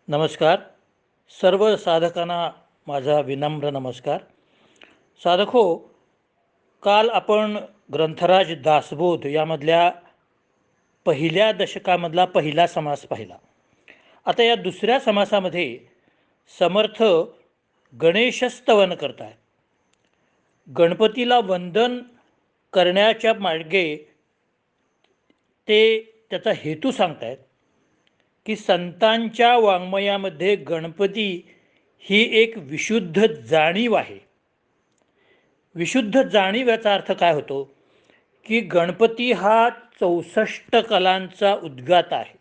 नमस्कार. सर्व साधकांना माझा विनम्र नमस्कार. साधक हो, काल आपण ग्रंथराज दासबोध यामधल्या पहिल्या दशकामधला पहिला समास पाहिला. आता या दुसऱ्या समासामध्ये समर्थ गणेशस्तवन करताय. गणपतीला वंदन करण्याच्या मार्गे ते त्याचा हेतू सांगतायत की संतांच्या वाङ्मयामध्ये गणपती ही एक विशुद्ध जाणीव आहे. विशुद्ध जाणीव याचा अर्थ काय होतो की गणपती हा 64 कलांचा उद्गात आहे.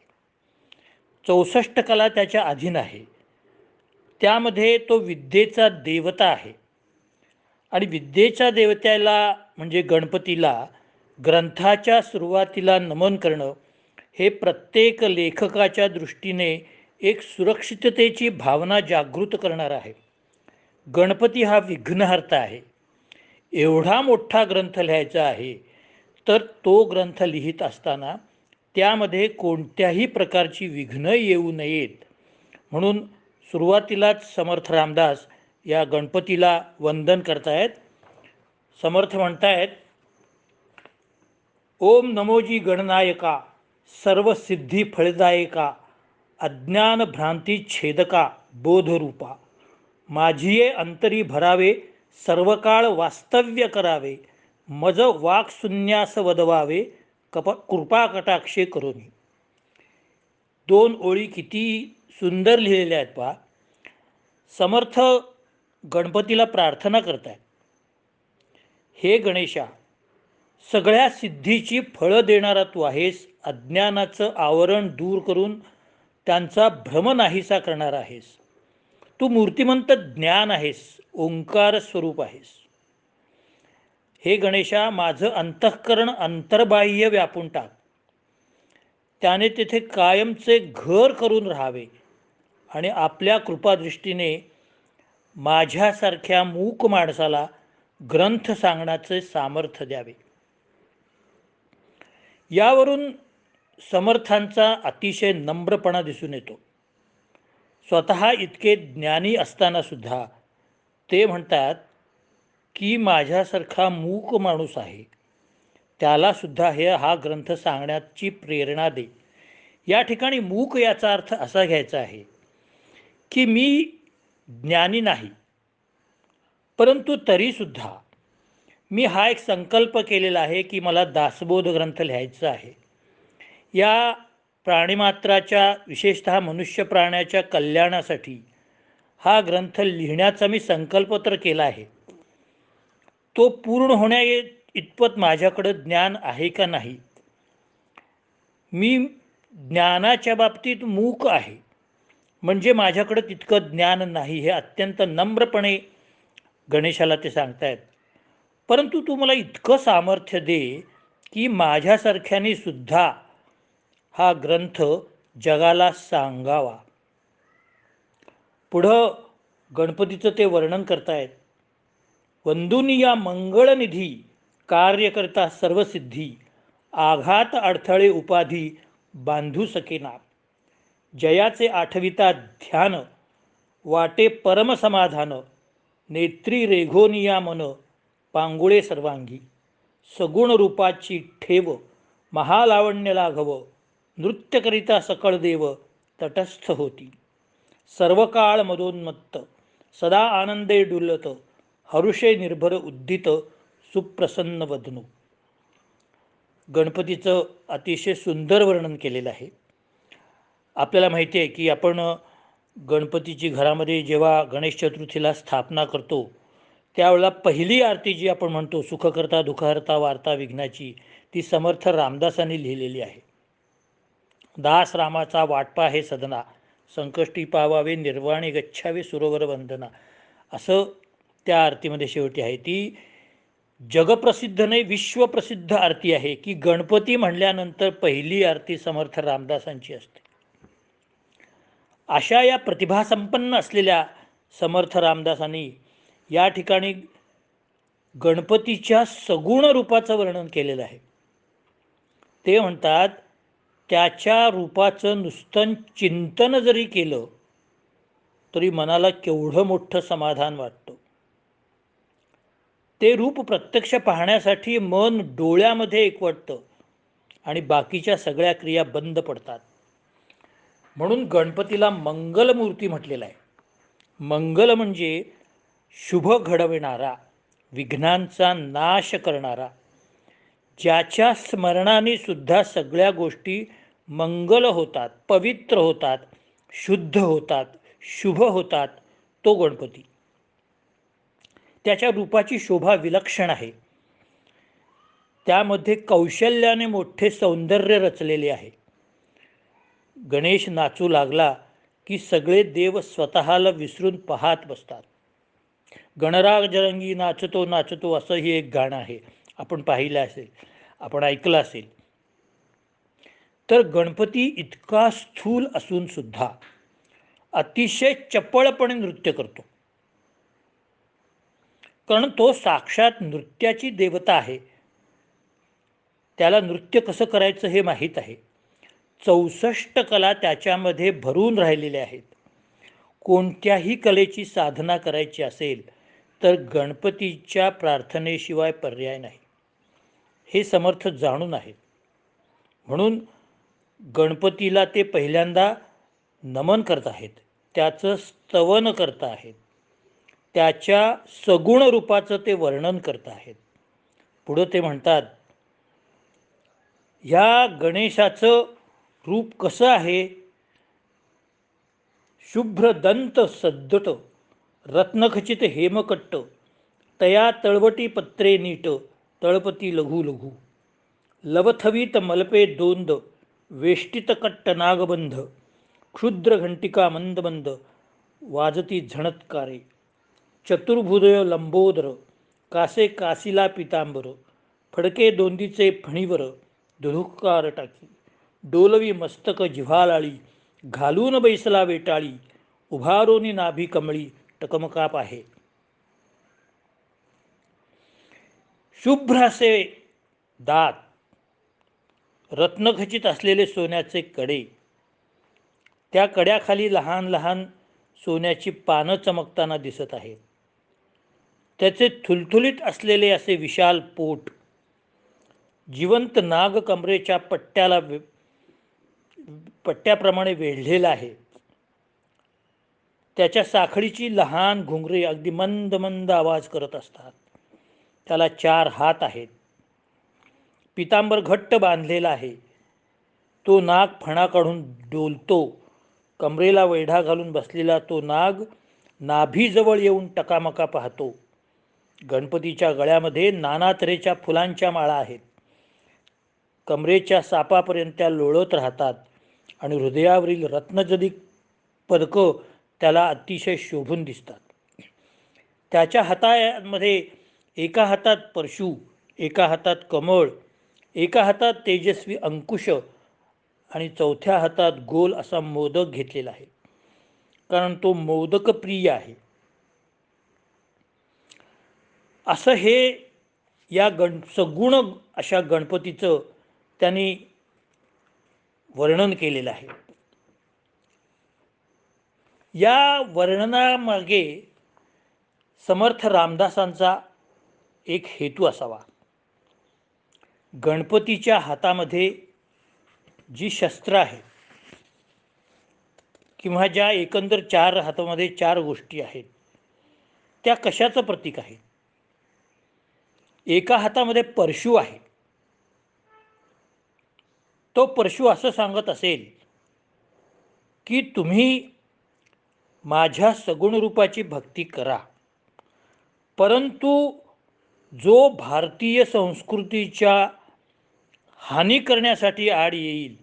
64 कला त्याच्या अधीन आहे. त्यामध्ये तो विद्येचा देवता आहे आणि विद्येच्या देवत्याला म्हणजे गणपतीला ग्रंथाच्या सुरुवातीला नमन करणं हे प्रत्येक लेखकाच्या दृष्टीने एक सुरक्षिततेची भावना जागृत करणार आहे. गणपती हा विघ्नहर्ता आहे. एवढा मोठा ग्रंथ लिहायचा आहे तर तो ग्रंथ लिहित असताना त्यामध्ये कोणत्याही प्रकारची विघ्न येऊ नयेत म्हणून सुरुवातीलाच समर्थ रामदास या गणपतीला वंदन करतायत. समर्थ म्हणतायत, ओम नमोजी गणनायका, सर्व सिद्धी फळदायका, अज्ञान भ्रांती छेदका बोधरूपा, माझिये अंतरी भरावे, सर्व काळ वास्तव्य करावे, मज वाक्शून्यास वदवावे, कृपा कटाक्षे करोनी. 2 ओळी किती सुंदर लिहिलेल्या आहेत पहा. समर्थ गणपतीला प्रार्थना करतायत, हे गणेशा, सगळ्या सिद्धीची फळं देणारा तू आहेस. अज्ञानाचं आवरण दूर करून त्यांचा भ्रम नाहीसा करणार आहेस. तू मूर्तिमंत ज्ञान आहेस, ओंकार स्वरूप आहेस. हे गणेशा, माझं अंतःकरण अंतर्बाह्य व्यापून टाक. त्याने तेथे कायमचे घर करून राहावे आणि आपल्या कृपादृष्टीने माझ्यासारख्या मूक माणसाला ग्रंथ सांगण्याचे सामर्थ्य द्यावे. यावरून समर्थांचा अतिशय नम्रपणा दिसून येतो. स्वतः इतके ज्ञानी असताना सुद्धा ते म्हणतात की माझ्यासारखा मूक माणूस आहे, त्यालासुद्धा हा ग्रंथ सांगण्याची प्रेरणा दे. या ठिकाणी मूक याचा अर्थ असा घ्यायचा आहे की मी ज्ञानी नाही, परंतु तरीसुद्धा मी हा एक संकल्प केलेला आहे की मला दासबोध ग्रंथ लिहायचा आहे. या प्राणिमात्राच्या विशेषतः मनुष्य प्राण्याच्या कल्याणासाठी हा ग्रंथ लिहिण्याचा मी संकल्प तर केला आहे. तो पूर्ण होण्या इतपत माझ्याकडं ज्ञान आहे का नाही. मी ज्ञानाच्या बाबतीत मूक आहे, म्हणजे माझ्याकडं तितकं ज्ञान नाही, हे अत्यंत नम्रपणे गणेशाला ते सांगतायत. परंतु तू मला इतकं सामर्थ्य दे की माझ्यासारख्याने सुद्धा हा ग्रंथ जगाला सांगावा. पुढं गणपतीचं ते वर्णन करतायत, वंदुनिया मंगळनिधी, कार्यकर्ता सर्वसिद्धी, आघात अडथळे उपाधी बांधू सकेना, जयाचे आठविता ध्यान, वाटे परमसमाधान, नेत्री रेघोनिया मन, पांगुळे सर्वांगी, सगुण रूपाची ठेव, महालावण्य लाघव, नृत्यकरिता सकळ देव तटस्थ होती, सर्व काळ मदोन्मत्त, सदा आनंदे डुलत, हरुषे निर्भर उद्दित, सुप्रसन्न वदनू. गणपतीचं अतिशय सुंदर वर्णन केलेलं आहे. आपल्याला माहिती आहे की आपण गणपतीची घरामध्ये जेव्हा गणेश चतुर्थीला स्थापना करतो त्यावेळेला पहिली आरती जी आपण म्हणतो, सुखकर्ता दुःखहर्ता वार्ता विघ्नाची, ती समर्थ रामदासांनी लिहिलेली आहे. दास रामाचा वाटपा हे सदना, संकष्टी पावावे निर्वाणी गच्छावे सुरवर वंदना, असं त्या आरतीमध्ये शेवटी आहे. ती जगप्रसिद्ध नाही, विश्वप्रसिद्ध आरती आहे की गणपती म्हणल्यानंतर पहिली आरती समर्थ रामदासांची असते. अशा या प्रतिभासंपन्न असलेल्या समर्थ रामदासांनी या ठिकाणी गणपतीच्या सगुण रूपाचं वर्णन केलेलं आहे. ते म्हणतात, त्याच्या रूपाचं नुसतं चिंतन जरी केलं तरी मनाला केवढं मोठं समाधान वाटतं. ते रूप प्रत्यक्ष पाहण्यासाठी मन डोळ्यामध्ये एकवटतं आणि बाकीच्या सगळ्या क्रिया बंद पडतात. म्हणून गणपतीला मंगलमूर्ती म्हटलेलं आहे. मंगल म्हणजे शुभ घडविणारा, विघ्नांचा नाश करणारा, ज्याच्या स्मरणाने सुद्धा सगळ्या गोष्टी मंगल होतात, पवित्र होतात, शुद्ध होतात, शुभ होतात, तो गणपती. त्याच्या रूपाची शोभा विलक्षण आहे. त्यामध्ये कौशल्याने मोठे सौंदर्य रचलेले आहे. गणेश नाचू लागला की सगळे देव स्वतःला विसरून पाहत बसतात. गणराजरंगी नाचतो नाचतो असं ही एक गाणं आहे, आपण पाहिलं असेल, आपण ऐकलं असेल. तर गणपती इतका स्थूल असून सुद्धा अतिशय चपळपणे नृत्य करतो, कारण तो साक्षात नृत्याची देवता आहे. त्याला नृत्य कसं करायचं हे माहीत आहे. 64 कला त्याच्यामध्ये भरून राहिलेल्या आहेत. कोणत्याही कलेची साधना करायची असेल तर गणपतीच्या प्रार्थनेशिवाय पर्याय नाही, हे समर्थ जाणून आहेत. म्हणून गणपतीला ते पहिल्यांदा नमन करत आहेत, त्याचं स्तवन करत आहेत, त्याच्या सगुण रूपाचं ते वर्णन करत आहेत. पुढं ते म्हणतात, ह्या गणेशाचं रूप कसं आहे? शुभ्र दंत सद्दट, रत्नखचित हेमकट्ट, तया तळवटी पत्रे नीट, तळपती लघु लघु, लवथवीत मलपे दोंद, वेष्टित कट्ट नागबंध, क्षुद्र घंटिका मंद मंद, वाजती झणत्कारे, चतुर्भुदय लंबोदर, कासे कासिला पितांबर, फडके दोंदीचे फणीवर, दुधुक्कार टाकी, डोलवी मस्तक जिव्हालाळी, घालून बैसला वेटाळी, उभारोनी नाभी कमळी, टकमकाप आहे. शुभ्र असे दात, रत्नखचित असलेले सोन्याचे कडे, त्या कड्याखाली लहान लहान सोन्याची पानं चमकताना दिसत आहेत. त्याचे थुलथुलीत असलेले असे विशाल पोट, जिवंत नाग कमरेच्या पट्ट्याप्रमाणे वेढलेला आहे. त्याच्या साखळीची लहान घुंगरे अगदी मंद मंद आवाज करत असतात. त्याला 4 हात आहेत. पितांबर घट्ट बांधलेला आहे. तो नाग फणा काढून डोलतो. कमरेला वेढा घालून बसलेला तो नाग नाभीजवळ येऊन टकामका पाहतो. गणपतीच्या गळ्यामध्ये नाना तऱ्हेच्या फुलांच्या माळा आहेत. कमरेच्या सापापर्यंत त्या लोळत राहतात आणि हृदयावरील रत्नजडित पदकं त्याला अतिशय शोभून दिसतात. त्याच्या हातामध्ये एका हातात परशु, एका हातात कमळ, एका हातात तेजस्वी अंकुश आणि चौथ्या हातात गोल असा मोदक घेतलेला आहे, कारण तो मोदक प्रिय आहे. असं हे या सगुण अशा गणपतीचं त्यांनी वर्णन केलेलं आहे. या वर्णनामागे समर्थ रामदासांचा एक हेतू असावा. गणपतीच्या हातामध्ये जी शस्त्र आहे, किंवा ज्या एकंदर 4 हातामध्ये 4 गोष्टी आहेत, त्या कशाचं प्रतीक आहे? एका हातामध्ये परशु आहे. तो परशु असं सांगत असेल की तुम्ही माझ्या सगुण रूपाची भक्ती करा, परंतु जो भारतीय संस्कृतीच्या हानी करण्यासाठी आड येईल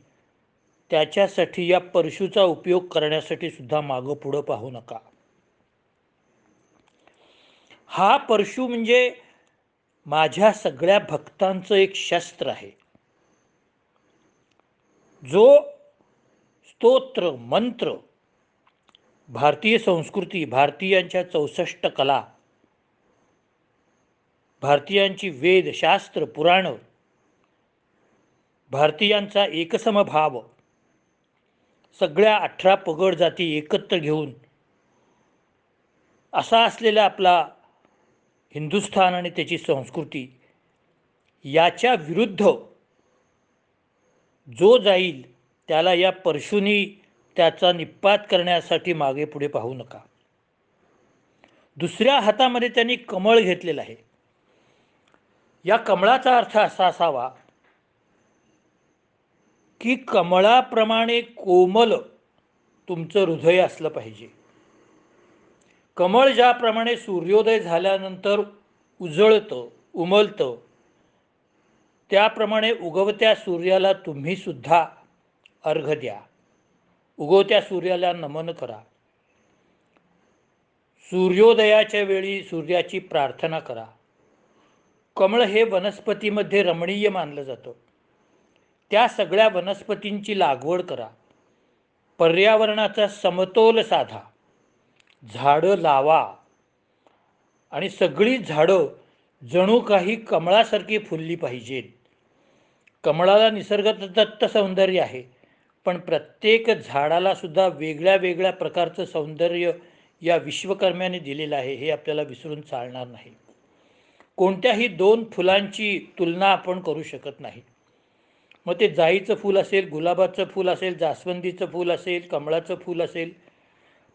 त्याच्यासाठी या परशुचा उपयोग करण्यासाठी सुद्धा मागं पुढं पाहू नका. हा परशु म्हणजे माझ्या सगळ्या भक्तांचं एक शस्त्र आहे. जो स्तोत्र मंत्र, भारतीय संस्कृती, भारतीयांच्या 64 कला, भारतीयांची वेद शास्त्र पुराण, भारतीयांचा एकसम भाव, सगळ्या 18 पगड जाती एकत्र घेऊन असा असलेला आपला हिंदुस्थान आणि त्याची संस्कृती याच्या विरुद्ध जो जाईल त्याला या परशुनी त्याचा निपात करण्यासाठी मागे पुढे पाहू नका. दुसऱ्या हातामध्ये त्यांनी कमळ घेतलेलं आहे. या कमळाचा अर्थ असा असावा की कमळाप्रमाणे कोमल तुमचं हृदय असलं पाहिजे. कमळ ज्याप्रमाणे सूर्योदय झाल्यानंतर उजळतं, उमलतं, त्याप्रमाणे उगवत्या सूर्याला तुम्ही सुद्धा अर्घ्य द्या. उगवत्या सूर्याला नमन करा. सूर्योदयाच्या वेळी सूर्याची प्रार्थना करा. कमळ हे वनस्पतीमध्ये रमणीय मानलं जातं. त्या सगळ्या वनस्पतींची लागवड करा. पर्यावरणाचा समतोल साधा. झाडं लावा आणि सगळी झाडं जणू काही कमळासारखी फुलली पाहिजेत. कमळाला निसर्गदत्त सौंदर्य आहे, पण प्रत्येक झाडाला सुद्धा वेगळ्या वेगळ्या प्रकारचं सौंदर्य या विश्वकर्म्याने दिलेलं आहे, हे आपल्याला विसरून चालणार नाही. कोणत्याही दोन फुलांची तुलना आपण करू शकत नाही. मग ते जाईचं फूल असेल, गुलाबाचं फूल असेल, जास्वंदीचं फूल असेल, कमळाचं फूल असेल,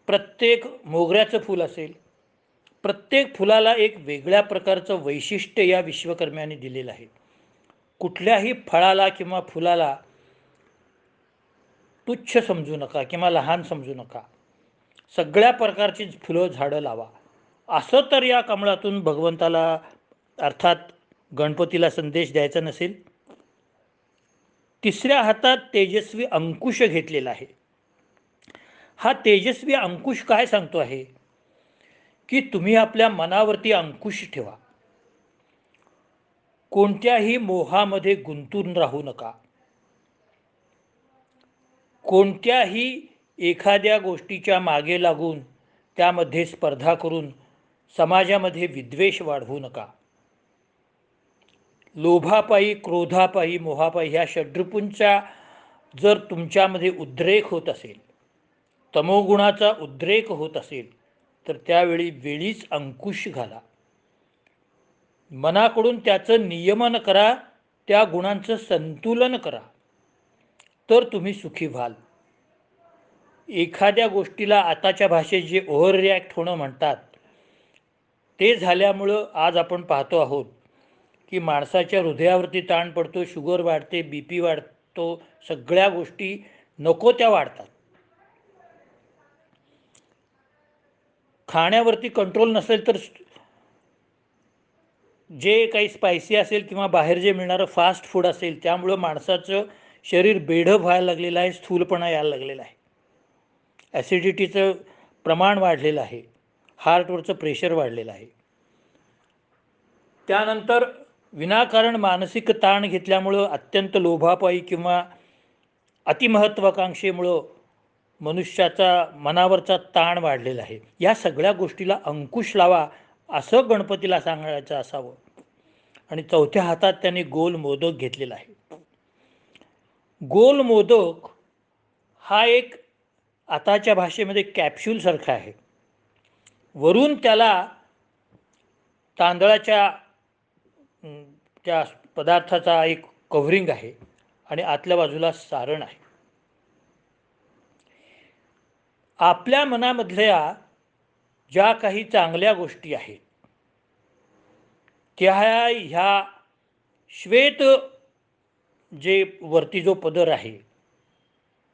प्रत्येक मोगऱ्याचं फूल असेल, प्रत्येक फुलाला एक वेगळ्या प्रकारचं वैशिष्ट्य या विश्वकर्म्याने दिलेलं आहे. कुठल्याही फळाला किंवा फुलाला तुच्छ समजू नका किंवा लहान समजू नका. सगळ्या प्रकारची फुलं झाडं लावा. असं तर या कमळातून भगवंताला अर्थात गणपतीला संदेश द्यायचा नसेल. तिसऱ्या हातात तेजस्वी अंकुश घेतलेला आहे. हा तेजस्वी अंकुश काय सांगतो आहे की तुम्ही आपल्या मनावरती अंकुश ठेवा. कोणत्याही मोहामध्ये गुंतून राहू नका. कोणत्याही एखाद्या गोष्टीच्या मागे लागून त्यामध्ये स्पर्धा करून समाजामध्ये विद्वेष वाढवू नका. लोभापायी, क्रोधापायी, मोहापायी ह्या षड्रिपूंचा जर तुमच्यामध्ये उद्रेक होत असेल, तमोगुणाचा उद्रेक होत असेल, तर त्यावेळी वेळीच अंकुश घाला. मनाकडून त्याचं नियमन करा, त्या गुणांचं संतुलन करा, तर तुम्ही सुखी व्हाल. एखाद्या गोष्टीला आताच्या भाषेत जे ओव्हर रिॲक्ट होणं म्हणतात, ते झाल्यामुळं आज आपण पाहतो आहोत की माणसाच्या हृदयावरती ताण पडतो, शुगर वाढते, BP वाढतो, सगळ्या गोष्टी नको त्या वाढतात. खाण्यावरती कंट्रोल नसेल तर जे काही स्पायसी असेल किंवा बाहेर जे मिळणारं फास्ट फूड असेल, त्यामुळं माणसाचं शरीर बेढप व्हायला लागलेलं आहे, स्थूलपणा यायला लागलेला आहे, ॲसिडिटीचं प्रमाण वाढलेलं आहे, हार्टवरचं प्रेशर वाढलेलं आहे. त्यानंतर विनाकारण मानसिक ताण घेतल्यामुळं, अत्यंत लोभापायी किंवा अतिमहत्त्वाकांक्षेमुळं मनुष्याचा मनावरचा ताण वाढलेला आहे. या सगळ्या गोष्टीला अंकुश लावा असं गणपतीला सांगायचं असावं. आणि चौथ्या हातात त्यांनी गोल मोदक घेतलेला आहे. गोल मोदक हा एक आताच्या भाषेमध्ये कॅप्सूलसारखा आहे. वरून त्याला तांदळाच्या त्या पदार्थाचा एक कव्हरिंग आहे आणि आतल्या बाजूला सारण आहे. आपल्या मनामधल्या ज्या काही चांगल्या गोष्टी आहेत त्या ह्या श्वेत जे वरती जो पदर आहे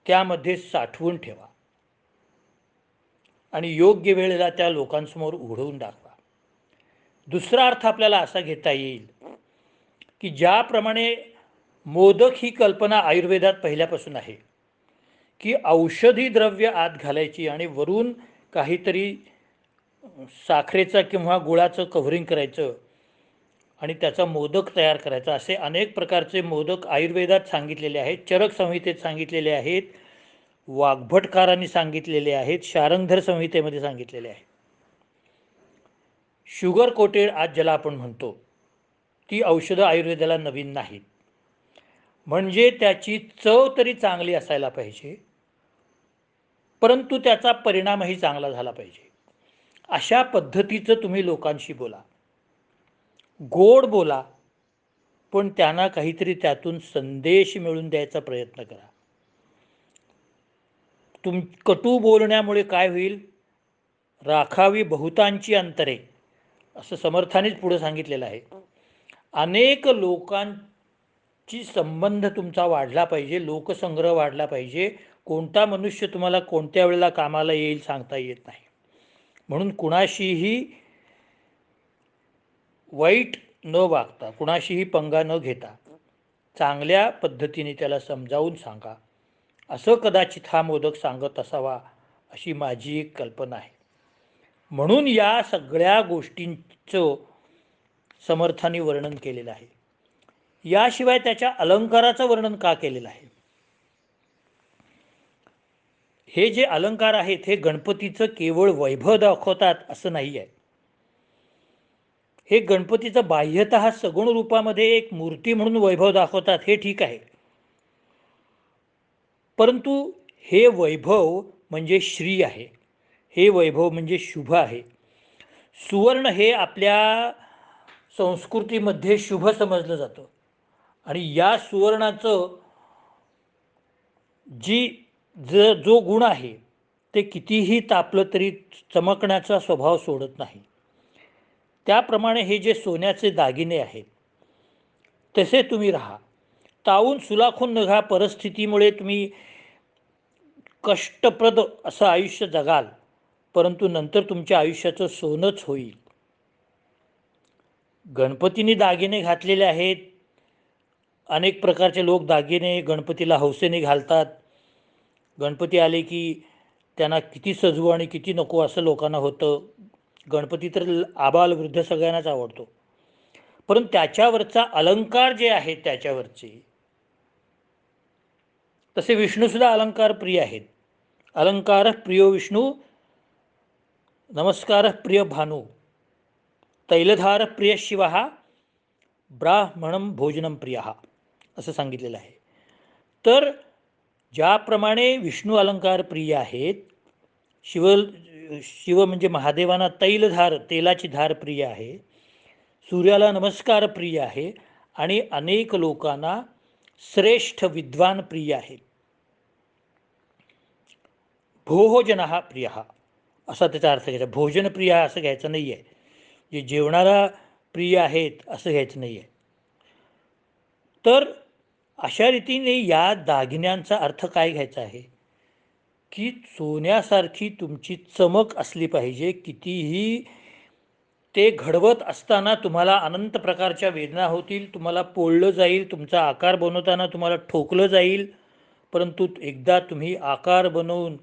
त्यामध्ये साठवून ठेवा आणि योग्य वेळेला त्या लोकांसमोर उघडवून दाखवा. दुसरा अर्थ आपल्याला असा घेता येईल की ज्याप्रमाणे मोदक ही कल्पना आयुर्वेदात पहिल्यापासून आहे की औषधी द्रव्य आत घालायची आणि वरून काहीतरी साखरेचा किंवा गुळाचं कव्हरिंग करायचं आणि त्याचा मोदक तयार करायचा. असे अनेक प्रकारचे मोदक आयुर्वेदात सांगितलेले आहेत, चरक संहितेत सांगितलेले आहेत, वाग्भटकारांनी सांगितलेले आहेत, शारंगधर संहितेमध्ये सांगितलेले आहेत. शुगर कोटेड आज ज्याला आपण म्हणतो, ती औषधं आयुर्वेदाला नवीन नाहीत. म्हणजे त्याची चव तरी चांगली असायला पाहिजे, परंतु त्याचा परिणामही चांगला झाला पाहिजे. अशा पद्धतीचं तुम्ही लोकांशी बोला, गोड बोला, पण त्यांना काहीतरी त्यातून संदेश मिळवून द्यायचा प्रयत्न करा. कटू बोलण्यामुळे काय होईल? राखावी बहुतांची अंतरे, असं समर्थानेच पुढे सांगितलेलं आहे. अनेक लोकांची संबंध तुमचा वाढला पाहिजे, लोकसंग्रह वाढला पाहिजे. कोणता मनुष्य तुम्हाला कोणत्या वेळेला कामाला येईल सांगता येत नाही. म्हणून कुणाशीही वाईट न वागता, कुणाशीही पंगा न घेता चांगल्या पद्धतीने त्याला समजावून सांगा, असं कदाचित हा मोदक सांगत असावा, अशी माझी एक कल्पना आहे. म्हणून या सगळ्या गोष्टींचं समर्थाने वर्णन केलेलं आहे. याशिवाय त्याच्या अलंकाराचं वर्णन का केलेलं आहे? हे जे अलंकार आहेत हे गणपतीचं केवळ वैभव दाखवतात असं नाही आहे. हे गणपतीचं बाह्यतः सगुण रूपामध्ये एक मूर्ती म्हणून वैभव दाखवतात, हे ठीक आहे. परंतु हे वैभव म्हणजे श्री आहे, हे वैभव म्हणजे शुभ आहे. सुवर्ण हे आपल्या संस्कृतीमध्ये शुभ समजलं जातं आणि या सुवर्णाचं जो गुण आहे ते कितीही तापलं तरी चमकण्याचा स्वभाव सोडत नाही. त्याप्रमाणे हे जे सोन्याचे दागिने आहेत तसे तुम्ही राहा. तावून सुलाखून नघा, परिस्थितीमुळे तुम्ही कष्टप्रद असं आयुष्य जगाल, परंतु नंतर तुमच्या आयुष्याचं सोनंच होईल. गणपतीने दागिने घातलेले आहेत. अनेक प्रकारचे लोक दागिने गणपतीला हौसेने घालतात. गणपती आले की त्यांना किती सजवू आणि किती नको असं लोकांना होतं. गणपती तर आबाल वृद्ध सगळ्यांनाच आवडतो. परंतु त्याच्यावरचा अलंकार जे आहेत त्याच्यावरचे, तसे विष्णूसुद्धा अलंकार प्रिय आहेत. अलंकार प्रियो विष्णू, नमस्कार प्रिय भानू, तैलधार प्रिय शिव, ब्राह्मणम भोजनम प्रिय, असं सांगितलेलं आहे. तर ज्याप्रमाणे विष्णू अलंकार प्रिय आहेत, शिव म्हणजे महादेवांना तैलधार, तेलाची धार प्रिय आहे, सूर्याला नमस्कार प्रिय आहे आणि अनेक लोकांना श्रेष्ठ विद्वान प्रिय आहे. भोजन हा प्रिय, असा त्याचा अर्थ घ्यायचा. भोजन प्रिय असं घ्यायचं नाही आहे, जे जेवणाला प्रिय आहेत असं घ्यायचं नाही आहे. तर अशा रीतीने या दागिन्यांचा अर्थ काय घ्यायचा आहे की सोन्यासारखी तुमची चमक असली पाहिजे. कितीही ते घडवत असताना तुम्हाला अनंत प्रकारच्या वेदना होतील, तुम्हाला पोळलं जाईल, तुमचा आकार बनवताना तुम्हाला ठोकलं जाईल, परंतु एकदा तुम्ही आकार बनवून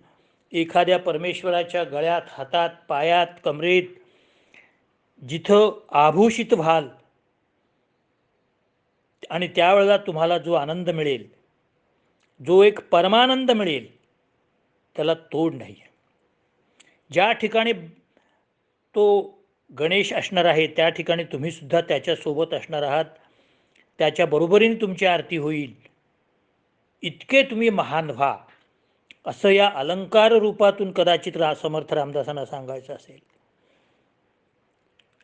एखाद्या परमेश्वराच्या गळ्यात, हातात, पायात, कमरेत जिथं आभूषित व्हाल आणि त्यावेळेला तुम्हाला जो आनंद मिळेल, जो एक परमानंद मिळेल, त्याला तोड नाही. ज्या ठिकाणी तो गणेश असणार आहे त्या ठिकाणी तुम्ही सुद्धा त्याच्यासोबत असणार आहात, त्याच्या बरोबरीने तुमची आरती होईल. इतके तुम्ही महान व्हा, असं या अलंकार रूपातून कदाचित समर्थ रामदासांना सांगायचं असेल.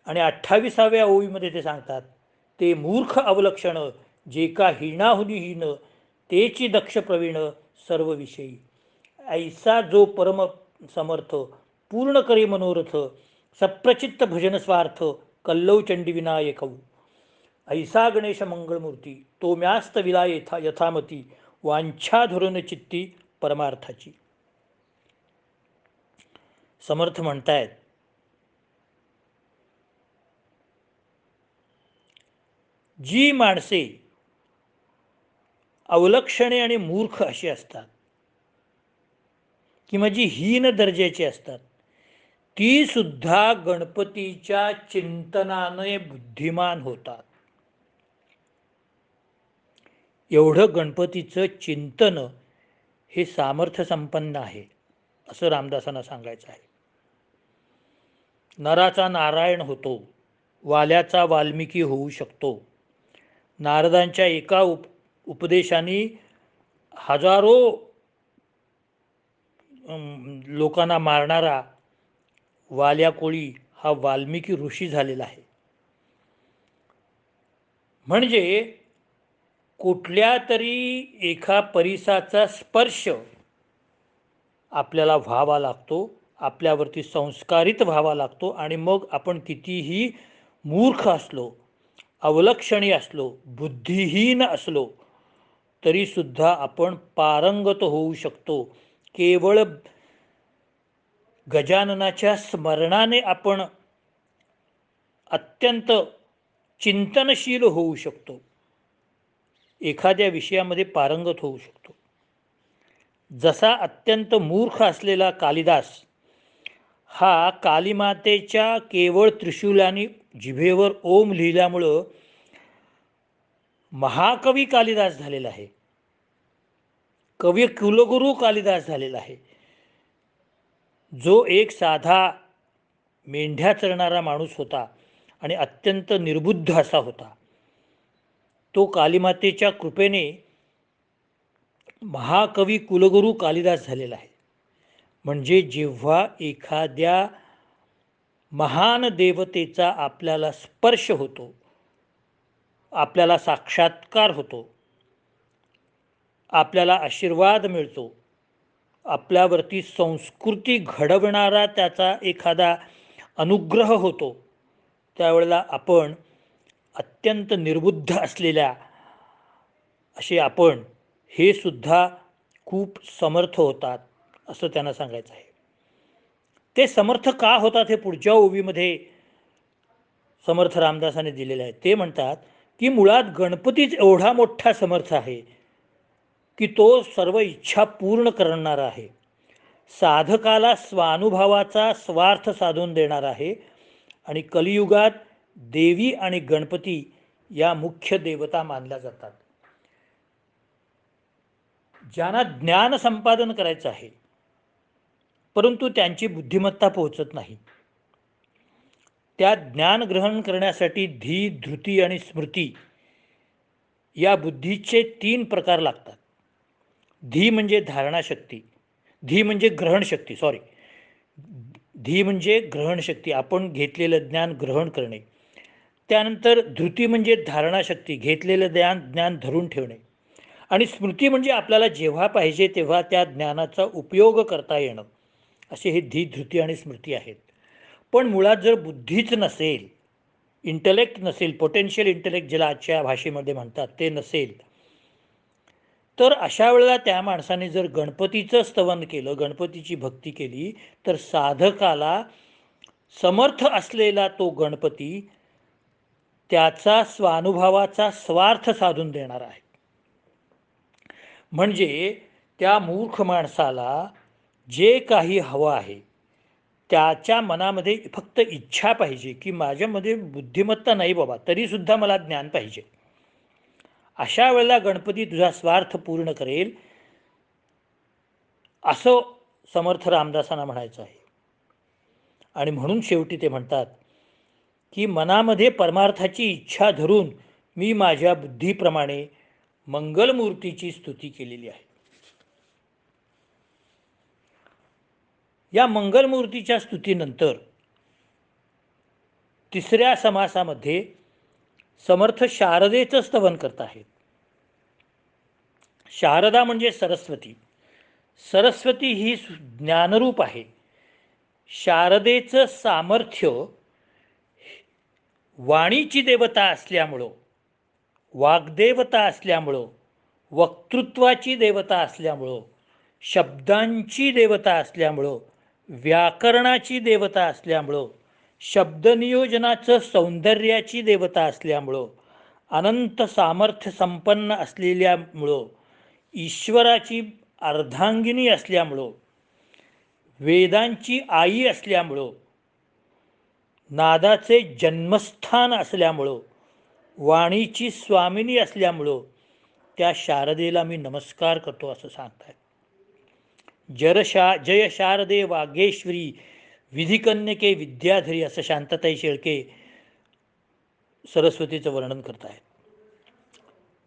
आणि 28व्या ओळीमध्ये ते सांगतात, ते मूर्ख अवलक्षण जे का हीनाहुनी हीन, तेची दक्ष प्रवीण सर्व विषयी. ऐसा जो परम समर्थ, पूर्ण करी मनोरथ, सप्रचित्त भजन स्वार्थ, कल्लव चंडी विनायक. ऐसा गणेश मंगळमूर्ती, तो म्यास्त विला यथामती, वांछा धुरण चित्ती परमार्थाची. समर्थ म्हणतायत, जी माणसे अवलक्षणे आणि मूर्ख अशी असतात किंवा जी हीन दर्जाची असतात, ती सुद्धा गणपतीच्या चिंतनाने बुद्धिमान होतात. एवढं गणपतीचं चिंतन हे सामर्थ्य संपन्न आहे, असं रामदासांना सांगायचं आहे. नराचा नारायण होतो, वाल्याचा वाल्मिकी होऊ शकतो. नारदांच्या एका उपदेशाने हजारो लोकांना मारणारा वाल्या कोळी हा वाल्मिकी ऋषी झालेला आहे. म्हणजे कुठल्या तरी एका परिसाचा स्पर्श आपल्याला व्हावा लागतो, आपल्यावरती संस्कारित व्हावा लागतो, आणि मग आपण कितीही मूर्ख असलो, अवलक्षणी असलो, बुद्धिहीन असलो तरीसुद्धा आपण पारंगत होऊ शकतो. केवळ गजाननाच्या स्मरणाने आपण अत्यंत चिंतनशील होऊ शकतो, एखाद्या विषयामध्ये पारंगत होऊ शकतो. जसा अत्यंत मूर्ख असलेला कालिदास हा कालीमातेच्या केवळ त्रिशूलाने जिभेवर ओम लिहिल्यामुळं महाकवी कालिदास झालेला आहे, कवी कुलगुरू कालिदास झालेला आहे. जो एक साधा मेंढ्या चरणारा माणूस होता आणि अत्यंत निर्बुद्ध असा होता, तो कालीमातेच्या कृपेने महाकवी कुलगुरू कालिदास झालेला आहे. म्हणजे जेव्हा एखाद्या महान देवतेचा आपल्याला स्पर्श होतो, आपल्याला साक्षात्कार होतो, आपल्याला आशीर्वाद मिळतो, आपल्यावरती संस्कृती घडवणारा त्याचा एखादा अनुग्रह होतो, त्यावेळेला आपण अत्यंत निर्बुद्ध असलेल्या असे आपण हे सुद्धा खूप समर्थ होतात असं त्यांना सांगायचं आहे. ते समर्थ का होतात हे पुढच्या ओवीमध्ये समर्थ रामदासाने दिलेले आहे. ते म्हणतात की मुळात गणपतीच एवढा मोठा समर्थ आहे की तो सर्व इच्छा पूर्ण करणारा आहे, साधकाला स्वानुभवाचा स्वार्थ साधून देणार आहे, आणि कलियुगात देवी आणि गणपती या मुख्य देवता मानल्या जातात. ज्यांना ज्ञान संपादन करायचं आहे परंतु त्यांची बुद्धिमत्ता पोहोचत नाही, त्या ज्ञान ग्रहण करण्यासाठी धी, धृती आणि स्मृती या बुद्धीचे 3 प्रकार लागतात. धी म्हणजे धारणाशक्ती, धी म्हणजे ग्रहणशक्ती, धी म्हणजे ग्रहणशक्ती, आपण घेतलेलं ज्ञान ग्रहण करणे. त्यानंतर धृती म्हणजे धारणाशक्ती, घेतलेलं ज्ञान धरून ठेवणे. आणि स्मृती म्हणजे आपल्याला जेव्हा पाहिजे तेव्हा त्या ज्ञानाचा उपयोग करता येणं. असे हे धी, धृती आणि स्मृती आहेत. पण मुळात जर बुद्धीच नसेल, इंटलेक्ट नसेल, पोटेन्शियल इंटलेक्ट ज्याला आजच्या भाषेमध्ये म्हणतात ते नसेल, तर अशा वेळेला त्या माणसाने जर गणपतीचं स्तवन केलं, गणपतीची भक्ती केली, तर साधकाला समर्थ असलेला तो गणपती त्याचा स्वानुभवाचा स्वार्थ साधून देणार आहे. म्हणजे त्या मूर्ख माणसाला जे काही हवं आहे त्याच्या मनामध्ये फक्त इच्छा पाहिजे की माझ्यामध्ये बुद्धिमत्ता नाही बाबा, तरीसुद्धा मला ज्ञान पाहिजे. अशा वेळेला गणपती तुझा स्वार्थ पूर्ण करेल असं समर्थ रामदासांना म्हणायचं आहे. आणि म्हणून शेवटी ते म्हणतात की मनामध्ये परमार्थाची इच्छा धरून मी माझ्या बुद्धीप्रमाणे मंगलमूर्तीची स्तुती केलेली आहे. या मंगलमूर्तीच्या स्तुतीनंतर 3ऱ्या समासामध्ये समर्थ शारदेचं स्तवन करत आहेत. शारदा म्हणजे सरस्वती, सरस्वती ही ज्ञानरूप आहे. शारदेचं सामर्थ्य वाणीची देवता असल्यामुळं, वाग्देवता असल्यामुळं, वक्तृत्वाची देवता असल्यामुळं, शब्दांची देवता असल्यामुळं, व्याकरणाची देवता असल्यामुळं, शब्दनियोजनाचं सौंदर्याची देवता असल्यामुळं, अनंत सामर्थ्य संपन्न असलेल्यामुळं, ईश्वराची अर्धांगिनी असल्यामुळं, वेदांची आई असल्यामुळं, नादाचे जन्मस्थान असल्यामुळं, वाणीची स्वामिनी असल्यामुळं त्या शारदेला मी नमस्कार करतो असं सांगतायत. जय शारदे वागेश्वरी विधिकन्यके विद्याधरी असं शांतताई शेळके सरस्वतीचं वर्णन करतायत.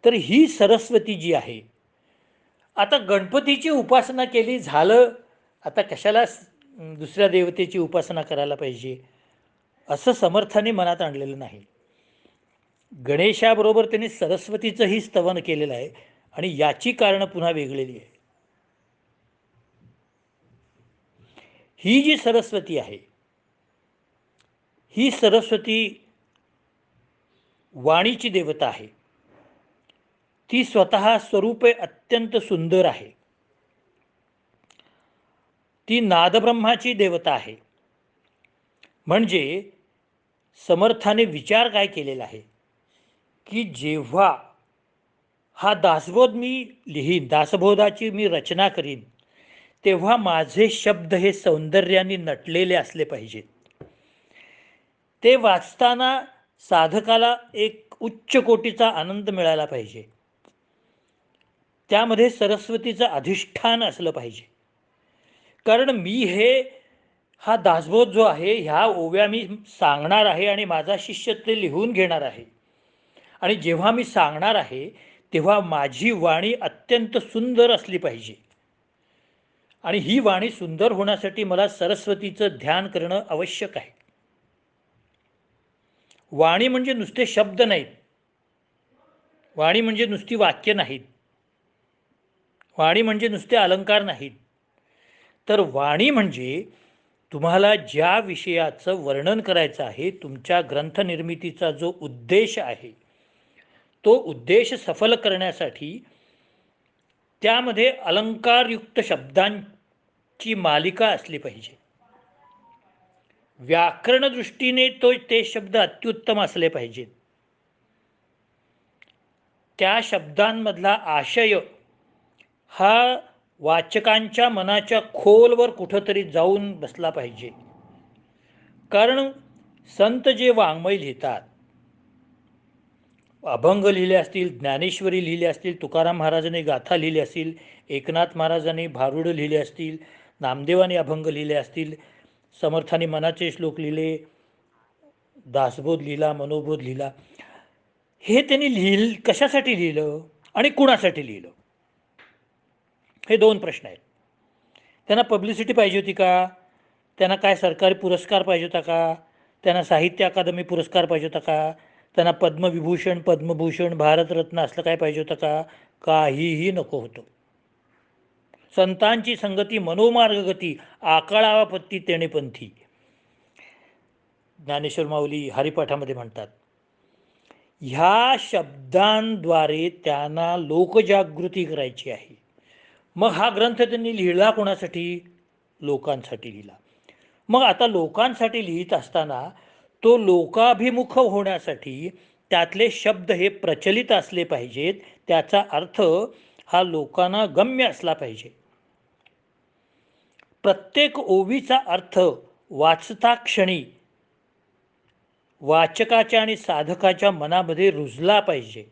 तर ही सरस्वती जी आहे, आता गणपतीची उपासना केली झालं, आता कशाला दुसऱ्या देवतेची उपासना करायला पाहिजे असं समर्थाने मनात आणलेलं नाही. गणेशाबरोबर त्यांनी सरस्वतीचंही स्तवन केलेलं आहे आणि याची कारणं पुन्हा वेगळेली आहे. ही जी सरस्वती आहे, ही सरस्वती वाणीची देवता आहे. ती स्वतः स्वरूपे अत्यंत सुंदर आहे. ती नादब्रह्माची देवता आहे. म्हणजे समर्थाने विचार काय केलेला आहे की जेव्हा हा दासबोध मी लिहीन, दासबोधाची मी रचना करीन, तेव्हा माझे शब्द हे सौंदर्याने नटलेले असले पाहिजेत. ते वाचताना साधकाला एक उच्च कोटीचा आनंद मिळाला पाहिजे. त्यामध्ये सरस्वतीचं अधिष्ठान असलं पाहिजे. कारण मी हा दासबोध जो आहे, ह्या ओव्या मी सांगणार आहे आणि माझा शिष्य ते लिहून घेणार आहे. आणि जेव्हा मी सांगणार आहे तेव्हा माझी वाणी अत्यंत सुंदर असली पाहिजे. आणि ही वाणी सुंदर होण्यासाठी मला सरस्वतीचं ध्यान करणं आवश्यक आहे. वाणी म्हणजे नुसते शब्द नाहीत, वाणी म्हणजे नुसती वाक्य नाहीत, वाणी म्हणजे नुसते अलंकार नाहीत. तर वाणी म्हणजे तुम्हाला ज्या विषयाचं वर्णन करायचं आहे, तुमच्या ग्रंथनिर्मितीचा जो उद्देश आहे, तो उद्देश सफल करण्यासाठी त्यामध्ये अलंकारयुक्त शब्दांची मालिका असली पाहिजे. व्याकरण दृष्टीने ते शब्द अत्युत्तम असले पाहिजेत. त्या शब्दांमधला आशय हा वाचकांच्या मनाच्या खोलवर कुठंतरी जाऊन बसला पाहिजे. कारण संत जे वाङ्मय लिहितात, अभंग लिहिले असतील, ज्ञानेश्वरी लिहिले असतील, तुकाराम महाराजांनी गाथा लिहिली असतील, एकनाथ महाराजांनी भारुड लिहिले असतील, नामदेवाने अभंग लिहिले असतील, समर्थाने मनाचे श्लोक लिहिले, दासबोध लिहिला, मनोबोध लिहिला, हे त्यांनी कशासाठी लिहिलं आणि कुणासाठी लिहिलं, हे दोन प्रश्न आहेत. त्यांना पब्लिसिटी पाहिजे होती का? त्यांना काय सरकारी पुरस्कार पाहिजे होता का? त्यांना साहित्य अकादमी पुरस्कार पाहिजे होता का? त्यांना पद्मविभूषण, पद्मभूषण, भारतरत्न असलं काय पाहिजे होतं का? काहीही नको होतं. संतांची संगती मनोमार्गगती, आकळावापत्ती तेणे पंथी, ज्ञानेश्वर माऊली हरिपाठामध्ये म्हणतात. ह्या शब्दांद्वारे त्यांना लोकजागृती करायची आहे. मग हा ग्रंथ त्यांनी लिहिला कोणासाठी? लोकांसाठी लिहिला. मग आता लोकांसाठी लिहित असताना तो लोकाभिमुख होण्यासाठी त्यातले शब्द हे प्रचलित असले पाहिजेत. त्याचा अर्थ हा लोकांना गम्य असला पाहिजे. प्रत्येक ओवीचा अर्थ वाचता क्षणी वाचकाच्या आणि साधकाच्या मनामध्ये रुजला पाहिजे,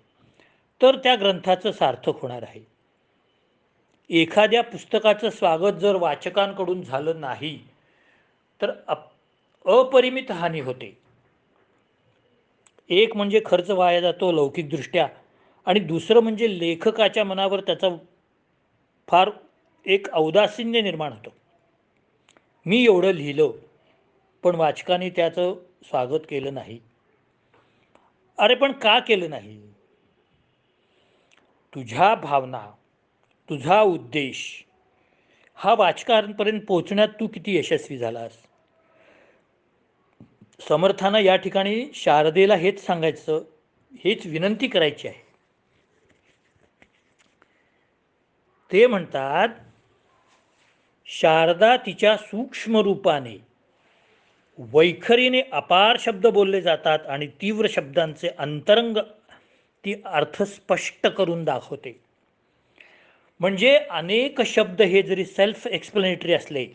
तर त्या ग्रंथाचं सार्थक होणार आहे. एखाद्या पुस्तकाचं स्वागत जर वाचकांकडून झालं नाही तर अपरिमित हानी होते. एक म्हणजे खर्च वाया जातो लौकिकदृष्ट्या, आणि दुसरं म्हणजे लेखकाच्या मनावर त्याचा फार एक औदासीन्य निर्माण होतं. मी एवढं लिहिलं पण वाचकांनी त्याचं स्वागत केलं नाही. अरे पण का केलं नाही? तुझ्या भावना, तुझा उद्देश हा वाचकांपर्यंत पोहोचण्यात तू किती यशस्वी झालास? समर्थानं या ठिकाणी शारदेला हेच सांगायचं, हेच विनंती करायची आहे. ते म्हणतात, शारदा तिच्या सूक्ष्म रूपाने वैखरीने अपार शब्द बोलले जातात आणि तीव्र शब्दांचे अंतरंग ती अर्थ स्पष्ट करून दाखवते. म्हणजे अनेक शब्द हे जरी सेल्फ एक्सप्लेनेटरी असले,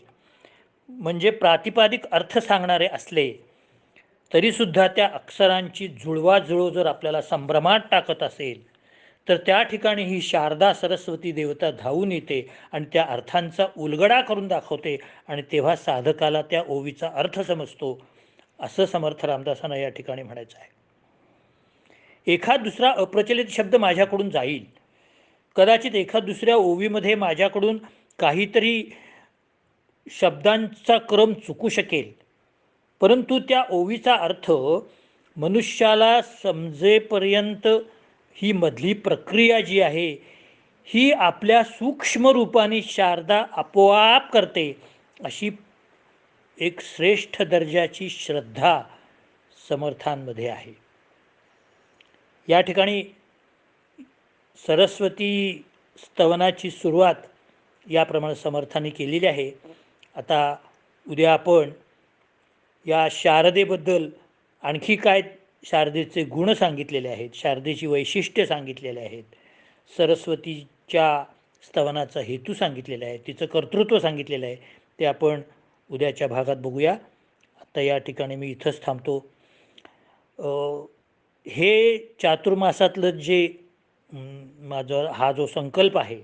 म्हणजे प्रातिपादिक अर्थ सांगणारे असले, तरीसुद्धा त्या अक्षरांची जुळवाजुळव जर आपल्याला संभ्रमात टाकत असेल, तर त्या ठिकाणी ही शारदा सरस्वती देवता धावून येते आणि त्या अर्थांचा उलगडा करून दाखवते, आणि तेव्हा साधकाला त्या ओवीचा अर्थ समजतो, असं समर्थ रामदासांना या ठिकाणी म्हणायचं आहे. एखाद दुसरा अप्रचलित शब्द माझ्याकडून जाईल, कदाचित एखाद दुसऱ्या ओवीमध्ये माझ्याकडून काहीतरी शब्दांचा क्रम चुकू शकेल, परंतु त्या ओवीचा अर्थ मनुष्याला समजेपर्यंत ही मधली प्रक्रिया जी आहे ही आपल्या सूक्ष्म रूपाने शारदा आपोआप करते, अशी एक श्रेष्ठ दर्जाची श्रद्धा समर्थांमध्ये आहे. या ठिकाणी सरस्वती स्तवनाची सुरुवात याप्रमाणे समर्थांनी केलेली आहे. आता उद्या आपण या शारदेबद्दल आणखी काय शारदेचे गुण सांगितलेले आहेत, शारदेची वैशिष्ट्य सांगितलेले आहेत, सरस्वतीच्या स्तवनाचा हेतू सांगितलेला आहे, तिचं कर्तृत्व सांगितलेलं आहे, ते आपण उद्याच्या भागात बघूया. आता या ठिकाणी मी इथंच थांबतो. हे चातुर्मासातलं जे माझा हा जो संकल्प आहे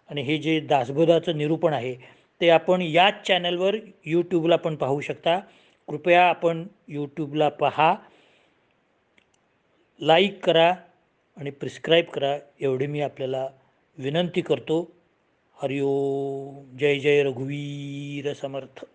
आणि हे जे दासबोधाचं निरूपण आहे ते आपण याच चॅनलवर यूट्यूबला पण पाहू शकता. कृपया आपण यूट्यूबला पहा, लाईक करा आणि प्रिस्क्राईब करा, एवढी मी आपल्याला विनंती करतो. हरिओम. जय जय रघुवीर समर्थ.